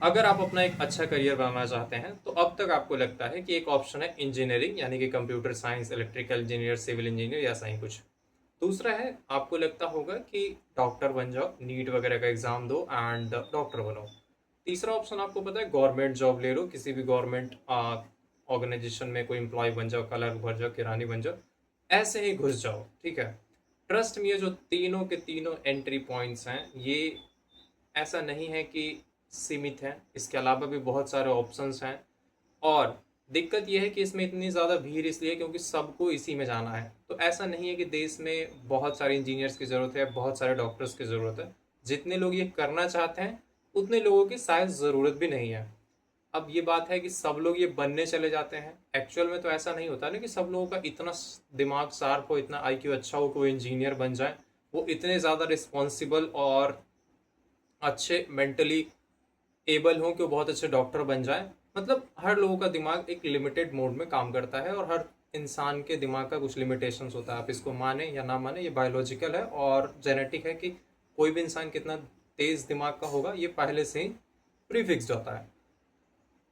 अगर आप अपना एक अच्छा करियर बनाना चाहते हैं तो अब तक आपको लगता है कि एक ऑप्शन है इंजीनियरिंग यानी कि computer science, electrical engineer, civil engineer या ऐसा ही कुछ। दूसरा है आपको लगता होगा कि डॉक्टर बन जाओ, नीट वगैरह का एग्जाम दो एंड डॉक्टर बनो। तीसरा ऑप्शन आपको पता है गवर्नमेंट जॉब ले लो, किसी भी गवर्नमेंट ऑर्गेनाइजेशन में कोई एम्प्लॉय बन जाओ, क्लर्क बन जाओ, किरानी बन जाओ, ऐसे ही घुस जाओ। ठीक है, ट्रस्ट में ये जो तीनों के तीनों एंट्री पॉइंट्स हैं, ये ऐसा नहीं है कि सीमित हैं, इसके अलावा भी बहुत सारे ऑप्शंस हैं। और दिक्कत यह है कि इसमें इतनी ज़्यादा भीड़ इसलिए है क्योंकि सबको इसी में जाना है। तो ऐसा नहीं है कि देश में बहुत सारे इंजीनियर्स की ज़रूरत है, बहुत सारे डॉक्टर्स की ज़रूरत है। जितने लोग ये करना चाहते हैं उतने लोगों की शायद ज़रूरत भी नहीं है। अब ये बात है कि सब लोग ये बनने चले जाते हैं, एक्चुअल में तो ऐसा नहीं होता ना कि सब लोगों का इतना दिमाग शार्प हो, इतना आईक्यू अच्छा हो कि वो इंजीनियर बन जाए, वो इतने ज़्यादा रिस्पॉन्सिबल और अच्छे मेंटली एबल हों कि वो बहुत अच्छे डॉक्टर बन जाए। मतलब हर लोगों का दिमाग एक लिमिटेड मोड में काम करता है और हर इंसान के दिमाग का कुछ लिमिटेशंस होता है। आप इसको माने या ना माने, ये बायोलॉजिकल है और जेनेटिक है कि कोई भी इंसान कितना तेज दिमाग का होगा ये पहले से ही प्रीफिक्स्ड होता है।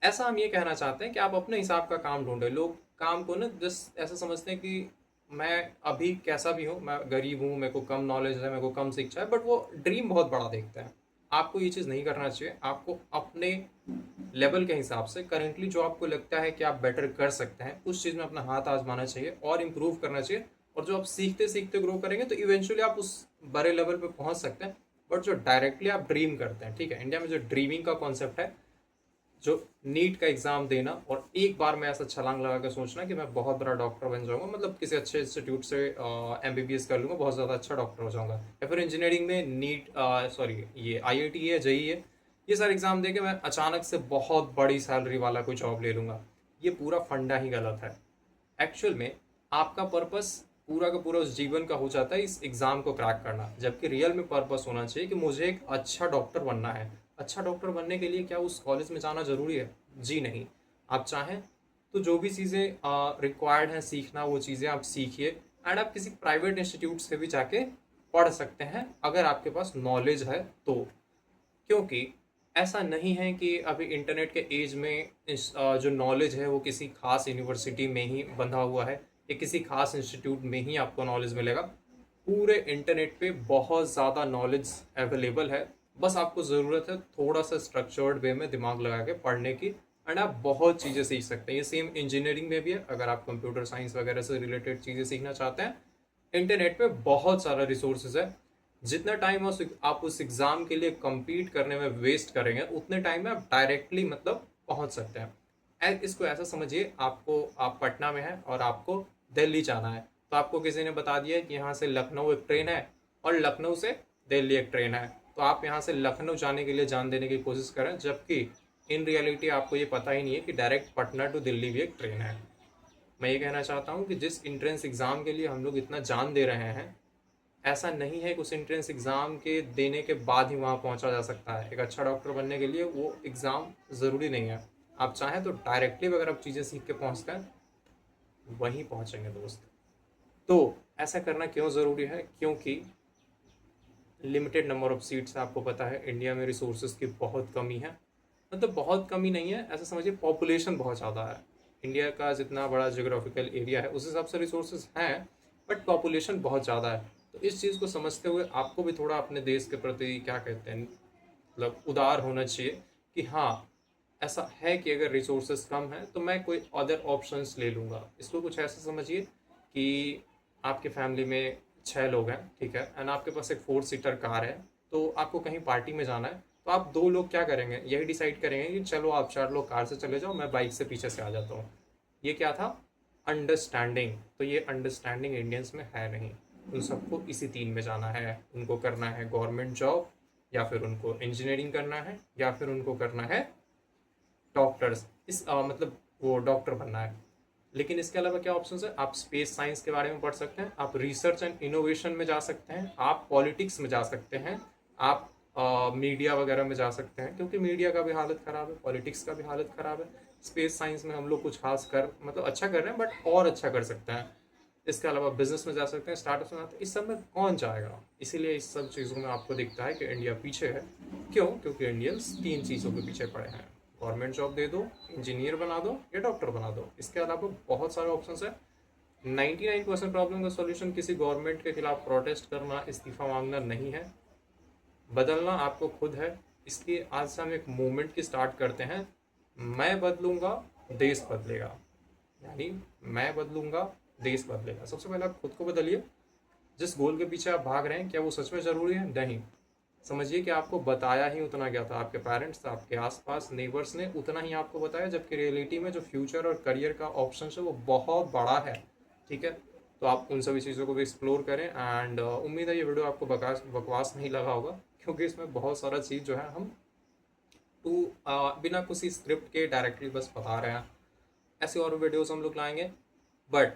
ऐसा हम ये कहना चाहते हैं कि आप अपने हिसाब का काम ढूंढे। लोग काम को ना जस्ट ऐसा समझते हैं कि मैं अभी कैसा भी हूँ, मैं गरीब हूँ, मेरे को कम नॉलेज है, मेरे को कम शिक्षा है, बट वो ड्रीम बहुत बड़ा देखते हैं। आपको ये चीज़ नहीं करना चाहिए। आपको अपने लेवल के हिसाब से करेंटली जो आपको लगता है कि आप बेटर कर सकते हैं उस चीज़ में अपना हाथ आजमाना चाहिए और इम्प्रूव करना चाहिए। और जो आप सीखते सीखते ग्रो करेंगे तो इवेंचुअली आप उस बड़े लेवल पे पहुंच सकते हैं। बट जो डायरेक्टली आप ड्रीम करते हैं, ठीक है, इंडिया में जो ड्रीमिंग का कॉन्सेप्ट है, जो नीट का एग्जाम देना और एक बार में ऐसा छलांग लगा के सोचना कि मैं बहुत बड़ा डॉक्टर बन जाऊंगा, मतलब किसी अच्छे इंस्टीट्यूट से एमबीबीएस कर लूंगा, बहुत ज़्यादा अच्छा डॉक्टर हो जाऊंगा, या फिर इंजीनियरिंग में नीट सॉरी ये आईआईटी है, जेई है, ये सारे एग्जाम दे के मैं अचानक से बहुत बड़ी सैलरी वाला कोई जॉब ले लूंगा। ये पूरा फंडा ही गलत है। एक्चुअल में आपका पर्पस पूरा का पूरा उस जीवन का हो जाता है इस एग्ज़ाम को क्रैक करना, जबकि रियल में पर्पस होना चाहिए कि मुझे एक अच्छा डॉक्टर बनना है। अच्छा डॉक्टर बनने के लिए क्या उस कॉलेज में जाना ज़रूरी है? जी नहीं। आप चाहें तो जो भी चीज़ें रिक्वायर्ड हैं सीखना, वो चीज़ें आप सीखिए एंड आप किसी प्राइवेट इंस्टीट्यूट से भी जाके पढ़ सकते हैं अगर आपके पास नॉलेज है तो। क्योंकि ऐसा नहीं है कि अभी इंटरनेट के एज में जो नॉलेज है वो किसी खास यूनिवर्सिटी में ही बंधा हुआ है या किसी खास इंस्टीट्यूट में ही आपको नॉलेज मिलेगा। पूरे इंटरनेट पे बहुत ज़्यादा नॉलेज अवेलेबल है। बस आपको ज़रूरत है थोड़ा सा स्ट्रक्चर्ड वे में दिमाग लगा के पढ़ने की एंड आप बहुत चीज़ें सीख सकते हैं। ये सेम इंजीनियरिंग में भी है। अगर आप कंप्यूटर साइंस वगैरह से रिलेटेड चीज़ें सीखना चाहते हैं, इंटरनेट पे बहुत सारा रिसोर्सेज है। जितना टाइम आप उस एग्ज़ाम के लिए compete करने में वेस्ट करेंगे उतने टाइम में आप डायरेक्टली मतलब पहुंच सकते हैं। इसको ऐसा समझिए, आपको आप पटना में हैं और आपको दिल्ली जाना है, तो आपको किसी ने बता दिया है कि यहाँ से लखनऊ एक ट्रेन है और लखनऊ से दिल्ली एक ट्रेन है, तो आप यहाँ से लखनऊ जाने के लिए जान देने की कोशिश करें, जबकि इन रियलिटी आपको ये पता ही नहीं है कि डायरेक्ट पटना टू दिल्ली भी एक ट्रेन है। मैं ये कहना चाहता हूँ कि जिस इंट्रेंस एग्ज़ाम के लिए हम लोग इतना जान दे रहे हैं, ऐसा नहीं है कि उस एंट्रेंस एग्ज़ाम के देने के बाद ही वहाँ पहुँचा जा सकता है। एक अच्छा डॉक्टर बनने के लिए वो एग्ज़ाम ज़रूरी नहीं है। आप चाहें तो डायरेक्टली अगर आप चीज़ें सीख के पहुँचते हैं वहीं पहुँचेंगे दोस्त। तो ऐसा करना क्यों ज़रूरी है? क्योंकि लिमिटेड नंबर ऑफ सीट्स, आपको पता है इंडिया में रिसोर्सेज की बहुत कमी है। मतलब बहुत कमी नहीं है, ऐसा समझिए पॉपुलेशन बहुत ज़्यादा है। इंडिया का जितना बड़ा जोग्राफिकल एरिया है उस हिसाब से रिसोर्सेज हैं, बट पॉपुलेशन बहुत ज़्यादा है। तो इस चीज़ को समझते हुए आपको भी थोड़ा अपने देश के प्रति क्या कहते हैं, मतलब उदार होना चाहिए कि हाँ, ऐसा है कि अगर रिसोर्सेज कम है तो मैं कोई अदर ऑप्शंस ले लूँगा। इसको कुछ ऐसा समझिए कि आपके फैमिली में 6 लोग हैं, ठीक है, एंड आपके पास एक 4 सीटर कार है। तो आपको कहीं पार्टी में जाना है, तो आप 2 लोग क्या करेंगे, यही डिसाइड करेंगे कि चलो आप 4 लोग कार से चले जाओ, मैं बाइक से पीछे से आ जाता हूँ। ये क्या था? अंडरस्टैंडिंग। तो ये अंडरस्टैंडिंग इंडियंस में है नहीं। उन सबको इसी 3 में जाना है। उनको करना है गवर्नमेंट जॉब, या फिर उनको इंजीनियरिंग करना है, या फिर उनको करना है डॉक्टर्स, मतलब वो डॉक्टर बनना है। लेकिन इसके अलावा क्या ऑप्शन है? आप स्पेस साइंस के बारे में पढ़ सकते हैं, आप रिसर्च एंड इनोवेशन में जा सकते हैं, आप पॉलिटिक्स में जा सकते हैं, आप मीडिया वगैरह में जा सकते हैं, क्योंकि मीडिया का भी हालत ख़राब है, पॉलिटिक्स का भी हालत ख़राब है। स्पेस साइंस में हम लोग कुछ खास कर मतलब अच्छा कर रहे हैं, बट और अच्छा कर सकते हैं। इसके अलावा बिजनेस में जा सकते हैं, स्टार्टअप्स में आते हैं, इस सब में कौन जाएगा? इसीलिए इस सब चीज़ों में आपको दिखता है कि इंडिया पीछे है। क्यों? क्योंकि इंडियंस 3 चीज़ों के पीछे पड़े हैं। गवर्नमेंट जॉब दे दो, इंजीनियर बना दो या डॉक्टर बना दो। इसके अलावा बहुत सारे ऑप्शन है। 99% प्रॉब्लम का सॉल्यूशन किसी गवर्नमेंट के खिलाफ प्रोटेस्ट करना, इस्तीफा मांगना नहीं है। बदलना आपको खुद है। इसलिए आज से हम एक मूवमेंट की स्टार्ट करते हैं। मैं बदलूंगा, देश बदलेगा। यानी मैं बदलूंगा, देश बदलेगा। सबसे पहले आप खुद को बदलिए। जिस गोल के पीछे आप भाग रहे हैं क्या वो सच में ज़रूरी है? नहीं। समझिए कि आपको बताया ही उतना गया था, आपके पेरेंट्स, आपके आसपास नेबर्स ने उतना ही आपको बताया, जबकि रियलिटी में जो फ्यूचर और करियर का ऑप्शन है वो बहुत बड़ा है। ठीक है, तो आप उन सभी चीज़ों को भी एक्सप्लोर करें। एंड उम्मीद है ये वीडियो आपको बकवास नहीं लगा होगा, क्योंकि इसमें बहुत सारा चीज़ जो है हम बिना किसी स्क्रिप्ट के डायरेक्टली बस बता रहे हैं। ऐसे और वीडियोस हम लोग लाएंगे, बट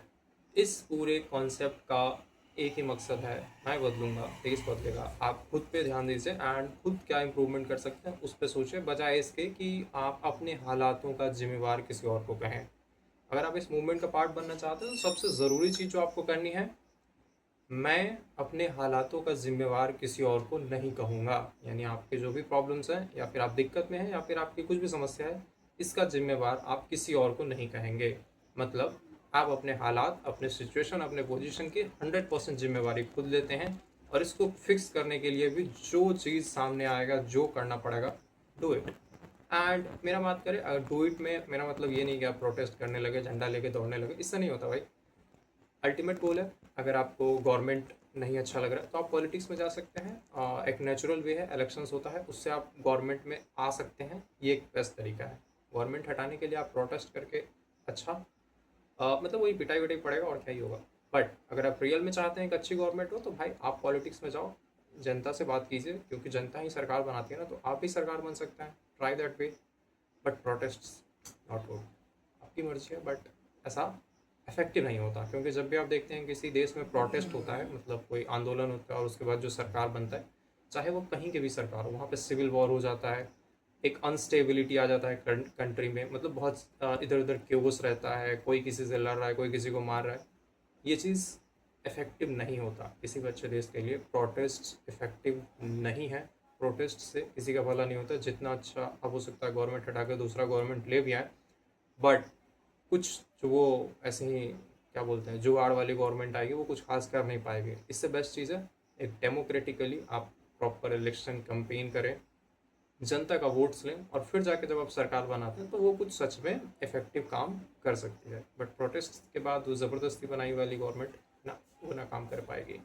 इस पूरे कॉन्सेप्ट का एक ही मकसद है, मैं बदलूंगा, देश बदलेगा। आप खुद पे ध्यान दीजिए एंड खुद क्या इम्प्रूवमेंट कर सकते हैं उस पर सोचिए, बजाय इसके कि आप अपने हालातों का जिम्मेवार किसी और को कहें। अगर आप इस मूवमेंट का पार्ट बनना चाहते हैं तो सबसे ज़रूरी चीज़ जो आपको करनी है, मैं अपने हालातों का जिम्मेवार किसी और को नहीं कहूँगा। यानी आपके जो भी प्रॉब्लम्स हैं, या फिर आप दिक्कत में हैं, या फिर आपकी कुछ भी समस्या है, इसका जिम्मेवार आप किसी और को नहीं कहेंगे। मतलब आप अपने हालात, अपने सिचुएशन, अपने पोजीशन की 100% जिम्मेवारी खुद लेते हैं, और इसको फिक्स करने के लिए भी जो चीज़ सामने आएगा, जो करना पड़ेगा, डू इट। एंड मेरा बात करें, अगर डू इट में मेरा मतलब ये नहीं कि आप प्रोटेस्ट करने लगे, झंडा लेके दौड़ने लगे, इससे नहीं होता भाई। अल्टीमेट गोल है, अगर आपको गवर्नमेंट नहीं अच्छा लग रहा है तो आप पॉलिटिक्स में जा सकते हैं। एक नेचुरल वे है, इलेक्शंस होता है, उससे आप गवर्नमेंट में आ सकते हैं। ये एक बेस्ट तरीका है। गवर्नमेंट हटाने के लिए आप प्रोटेस्ट करके अच्छा मतलब वही पिटाई विटाई पड़ेगा और क्या ही होगा। बट अगर आप रियल में चाहते हैं कि अच्छी गवर्नमेंट हो, तो भाई आप पॉलिटिक्स में जाओ, जनता से बात कीजिए, क्योंकि जनता ही सरकार बनाती है ना, तो आप भी सरकार बन सकते हैं। Try that way, but protest not good. आपकी मर्जी है, बट ऐसा इफेक्टिव नहीं होता। क्योंकि जब भी आप देखते हैं किसी देश में प्रोटेस्ट होता है, मतलब कोई आंदोलन होता है, और उसके बाद जो सरकार बनता है, चाहे वो कहीं की भी सरकार हो, वहाँ पे सिविल वॉर हो जाता है, एक अनस्टेबिलिटी आ जाता है कंट्री में। मतलब बहुत इधर उधर क्योस रहता है, कोई किसी से लड़ रहा है, कोई किसी को मार रहा है। ये चीज़ इफेक्टिव नहीं होता किसी भी अच्छे देश के लिए। प्रोटेस्ट इफेक्टिव नहीं है। प्रोटेस्ट से किसी का भला नहीं होता। जितना अच्छा अब हो सकता है गवर्नमेंट हटा के दूसरा गवर्नमेंट ले भी आए, बट कुछ जो वो ऐसे ही क्या बोलते हैं, जुगाड़ वाली गवर्नमेंट आएगी, वो कुछ खास कर नहीं पाएगी। इससे बेस्ट चीज़ है एक डेमोक्रेटिकली आप प्रॉपर इलेक्शन कैंपेन करें, जनता का वोट्स लें, और फिर जाके जब आप सरकार बनाते हैं तो वो कुछ सच में इफेक्टिव काम कर सकती है। बट प्रोटेस्ट के बाद वो ज़बरदस्ती बनाई वाली गवर्नमेंट ना, वो ना काम कर पाएगी।